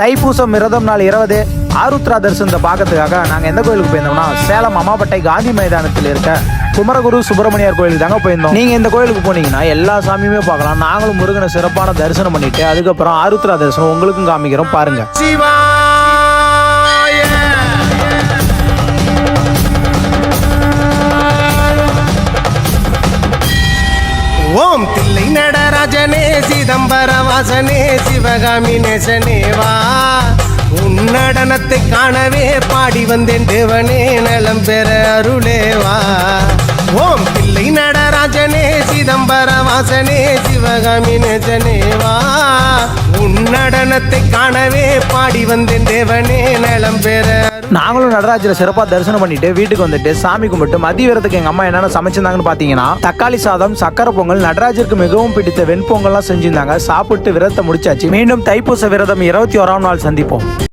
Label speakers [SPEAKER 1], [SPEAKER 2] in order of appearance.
[SPEAKER 1] தைப்பூசம் விரதம் நாள் 20 ஆருத்ரா தரிசனத்தை பார்க்கறதுக்காக நாங்கள் எந்த கோயிலுக்கு போயிருந்தோம்னா சேலம் அம்மாப்பட்டை காந்தி மைதானத்தில் இருக்க குமரகுரு சுப்பிரமணியர் கோயிலுக்கு தாங்க போயிருந்தோம். நீங்கள் இந்த கோயிலுக்கு போனீங்கன்னா எல்லா சாமியுமே பார்க்கலாம். நாங்களும் முருகனை சிறப்பான தரிசனம் பண்ணிட்டு அதுக்கப்புறம் ஆருத்ரா தரிசனம் உங்களுக்கும் காமிக்கிறோம் பாருங்க.
[SPEAKER 2] ஓம் தில்லை நடராஜனே சிதம்பர வாசனே சிவகாமி நேசனேவா உன்னடனத்தை காணவே பாடி வந்தேன் தேவனே நலம் பெற அருளேவா. ஓம் தில்லை நடராஜனே சிதம்பர வாசனே சிவகாமி நேசனேவா உன்னடனத்தை காணவே பாடி வந்தேன் தேவனே நலம் பெற.
[SPEAKER 1] நாங்களும் நடராஜரை சிறப்பாக தரிசனம் பண்ணிட்டு வீட்டுக்கு வந்துட்டு சாமி கும்பிட்டு மதிய விரதத்துக்கு எங்க அம்மா என்னென்ன சமைச்சிருந்தாங்கன்னு பாத்தீங்கன்னா தக்காளி சாதம், சக்கரை பொங்கல், நடராஜருக்கு மிகவும் பிடித்த வெண்பொங்கல்லாம் செஞ்சிருந்தாங்க. சாப்பிட்டு விரதத்தை முடிச்சாச்சு. மீண்டும் தைப்பூச விரதம் 21ஆம் நாள் சந்திப்போம்.